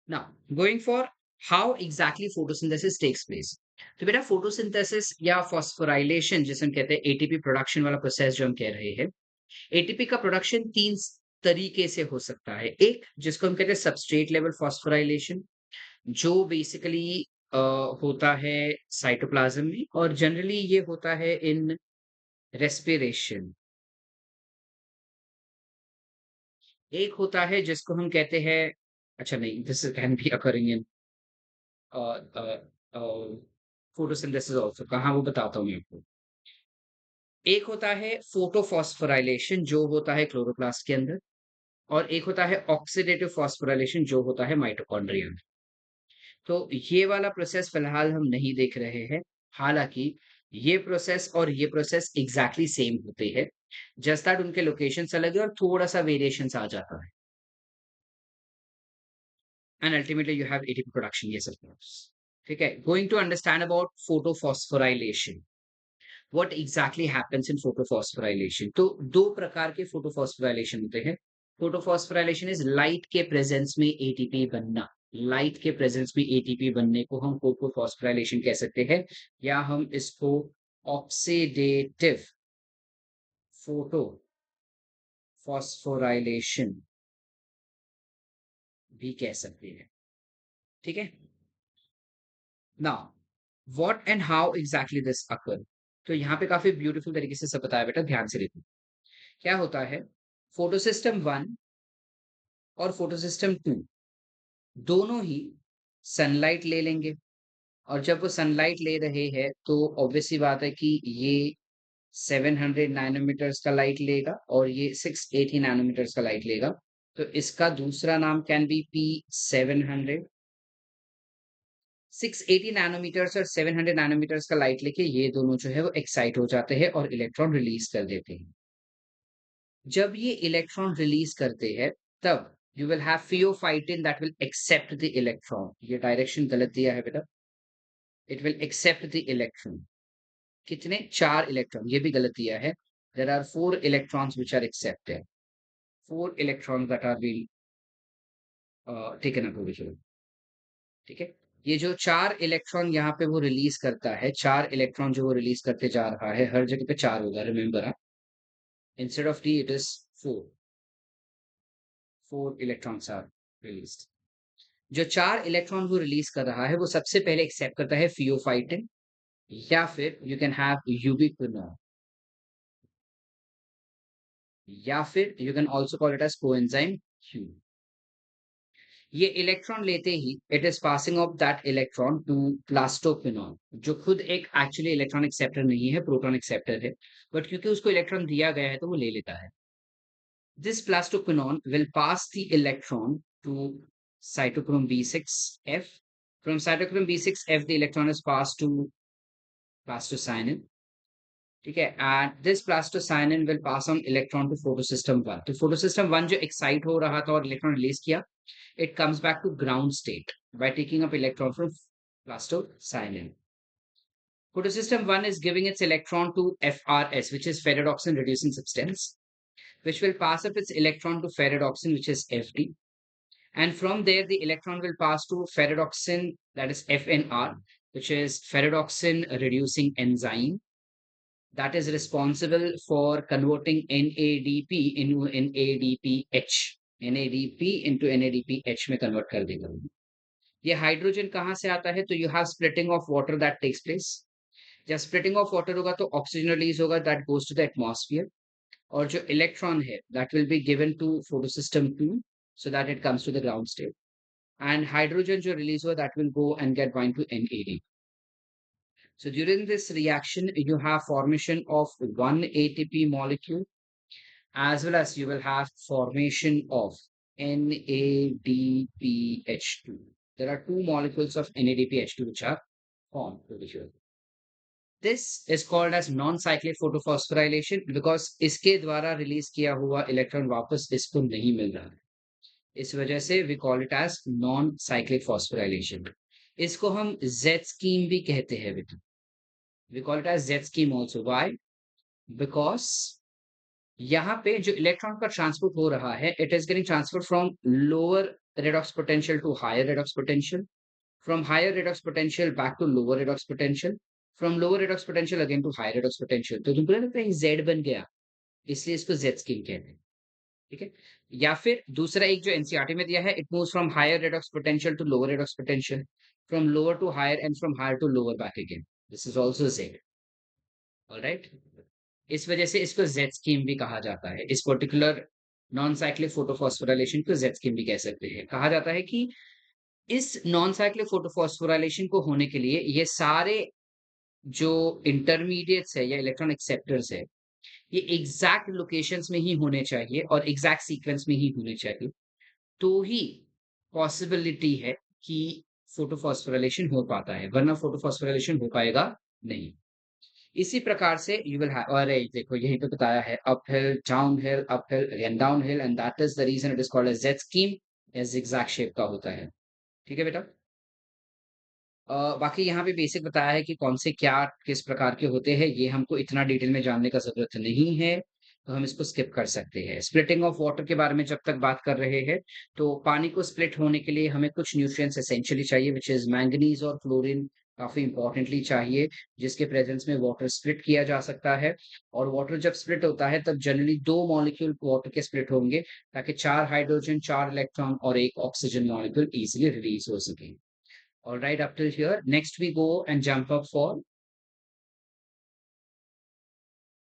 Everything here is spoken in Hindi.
Now, going for how exactly photosynthesis takes place. तो बेटा फोटोसिंथेसिस या फॉस्फोराइलेशन जिसे हम कहते हैं एटीपी प्रोडक्शन वाला प्रोसेस जो हम कह रहे हैं, एटीपी का प्रोडक्शन तरीके से हो सकता है। एक जिसको हम कहते हैं सबस्ट्रेट लेवल फॉस्फोराइलेशन, जो बेसिकली होता है साइटोप्लाज्म में और जनरली ये होता है इन रेस्पिरेशन। एक होता है जिसको हम कहते हैं, अच्छा नहीं, this can be occurring in photosynthesis also, कहाँ वो बताता हूँ मैं आपको। एक होता है फोटोफॉस्फोराइलेशन जो होता है क्लोरोप्लास्ट के अंदर, और एक होता है ऑक्सीडेटिव फॉस्फोराइलेशन जो होता है माइटोकॉन्ड्रिया में। तो ये वाला प्रोसेस फिलहाल हम नहीं देख रहे हैं। हालांकि ये प्रोसेस और ये प्रोसेस एग्जैक्टली सेम होते हैं, जस्ट दैट उनके लोकेशंस अलग है और थोड़ा सा वेरिएशंस आ जाता है। And ultimately you have ATP production, ये सब। ठीक है, going to understand about photophosphorylation. What exactly happens in photophosphorylation? तो दो प्रकार के फोटोफॉस्फोराइलेशन होते हैं। फोटोफॉस्फोराइलेशन इज लाइट के प्रेजेंस में एटीपी बनना। लाइट के प्रेजेंस में एटीपी बनने को हम फोटोफॉस्फोराइलेशन कह सकते हैं, या हम इसको ऑक्सीडेटिव फोटो फॉस्फोराइलेशन भी कह सकते हैं। ठीक है। Now what and how exactly this अकर? तो यहाँ पे काफी ब्यूटीफुल तरीके से सब बताया बेटा, ध्यान से देखो। क्या होता है, फोटोसिस्टम 1 और फोटोसिस्टम 2 दोनों ही सनलाइट ले लेंगे। और जब वो सनलाइट ले रहे हैं तो ऑब्वियस सी बात है कि ये 700 नैनोमीटर्स का लाइट लेगा और ये 680 नैनोमीटर्स का लाइट लेगा। तो इसका दूसरा नाम कैन बी P700। 680 नैनोमीटर्स और 700 नैनोमीटर्स का लाइट लेके ये दोनों जो है वो एक्साइट हो जाते हैं और इलेक्ट्रॉन रिलीज कर देते हैं। जब ये इलेक्ट्रॉन रिलीज करते हैं तब you will have pheophytin that will accept the electron. ये डायरेक्शन गलत दिया है बेटा। It will accept the electron. कितने? 4 इलेक्ट्रॉन। ये भी गलत दिया है। There are 4 electrons which are accepted. 4 electrons that are been taken up over here. ठीक है। ये जो 4 इलेक्ट्रॉन यहाँ पे वो रिलीज करता है, 4 इलेक्ट्रॉन जो वो रिलीज करते जा रहा है, हर जगह पे 4 होगा, remember. Instead of D it is 4। 4 electrons are released. जो 4 इलेक्ट्रॉन वो रिलीज कर रहा है वो सबसे पहले एक्सेप्ट करता है फियोफाइटिन, या फिर यू कैन हैव यूबिक्विनोन, या फिर you can also call it as coenzyme Q. ये इलेक्ट्रॉन लेते ही it is passing off that electron to plastoquinone, जो खुद एक एक्चुअली इलेक्ट्रॉन एक्सेप्टर नहीं है, प्रोटॉन एक्सेप्टर है, बट क्योंकि उसको इलेक्ट्रॉन दिया गया है तो वो ले लेता है। This plastoquinone will pass the electron to cytochrome B6F. From cytochrome B6F, the electron is passed to plastocyanin. ठीक है, and this plastocyanin will pass on electron to photosystem 1। तो फोटोसिस्टम 1 जो एक्साइट हो रहा था और इलेक्ट्रॉन रिलीज किया, it comes back to ground state by taking up electron from plastocyanin. Photosystem 1 is giving its electron to FRS, which is ferredoxin reducing substance, which will pass up its electron to ferredoxin, which is FD. And from there, the electron will pass to ferredoxin, that is FNR, which is ferredoxin reducing enzyme, that is responsible for converting NADP into NADPH. NADP into NADPH में convert कर देगा। ये हाइड्रोजन कहाँ से आता है? तो you have splitting of water that takes place. जब splitting of water होगा तो ऑक्सीजन रिलीज होगा, that goes to the atmosphere. और जो इलेक्ट्रॉन है that will be given to photosystem 2 so that it comes to the ground state. And hydrogen जो release हुआ that will go and get bind to NAD. So during this reaction, you have formation of one ATP molecule, as well as you will have formation of NADPH2. There are two molecules of NADPH2 which are formed over here. This is called as non-cyclic photophosphorylation because इसके द्वारा रिलीज किया हुआ इलेक्ट्रॉन वापस इसको नहीं मिल रहा है। इस वजह से we call it as non cyclic phosphorylation. इसको हम जेड स्कीम भी कहते हैं बेटा। We call it as Z scheme also. Why? Because यहाँ पे जो इलेक्ट्रॉन का ट्रांसपोर्ट हो रहा है, it is getting transfer from lower redox potential to higher redox potential, from higher redox potential back to lower redox potential, from lower redox potential again to higher redox potential। तो तुमको लगता है Z बन गया, इसलिए इसको Z स्कीम कहते हैं। ठीक है। या फिर दूसरा एक जो एनसीईआरटी में दिया है, it moves from higher redox potential to lower redox potential, from lower to higher and from higher to lower back again। This is also Z। Alright. इस वजह से इसको जेड स्कीम भी कहा जाता है। इस पर्टिकुलर नॉन साइक्लिक फोटोफॉस्फोराइलेशन को जेड स्कीम भी कह सकते हैं। कहा जाता है कि इस नॉन साइक्लिक फोटोफॉस्फोराइलेशन को होने के लिए ये सारे जो इंटरमीडिएट्स है या इलेक्ट्रॉन एक्सेप्टर्स है, ये एग्जैक्ट लोकेशंस में ही होने चाहिए और एग्जैक्ट सीक्वेंस में ही होने चाहिए। तो ही पॉसिबिलिटी है कि फोटोफॉस्फोराइलेशन हो पाता है, वरना फोटोफॉस्फोराइलेशन हो पाएगा नहीं। इसी प्रकार से यू विल हैव, और देखो यहीं पे बताया है uphill, downhill, uphill and downhill, and that is the reason it is called as Z scheme, as zigzag shape का होता है। ठीक है बेटा। बाकी यहाँ पे बेसिक बताया है कि कौन से क्या किस प्रकार के होते हैं, ये हमको इतना डिटेल में जानने का जरूरत नहीं है, तो हम इसको स्किप कर सकते हैं। स्प्लिटिंग ऑफ वाटर के बारे में जब तक बात कर रहे हैं, तो पानी को स्प्लिट होने के लिए हमें कुछ न्यूट्रिएंट्स एसेंशियली चाहिए, विच इज मैंगनीज और क्लोरीन काफी इंपॉर्टेंटली चाहिए, जिसके प्रेजेंस में वाटर स्प्लिट किया जा सकता है। और वाटर जब स्प्लिट होता है तब जनरली दो मॉलिक्यूल वाटर के स्प्लिट होंगे, ताकि चार हाइड्रोजन, चार इलेक्ट्रॉन और एक ऑक्सीजन मॉलिक्यूल इजिली रिलीज हो सके। All right, up till here. Next, we go and jump up for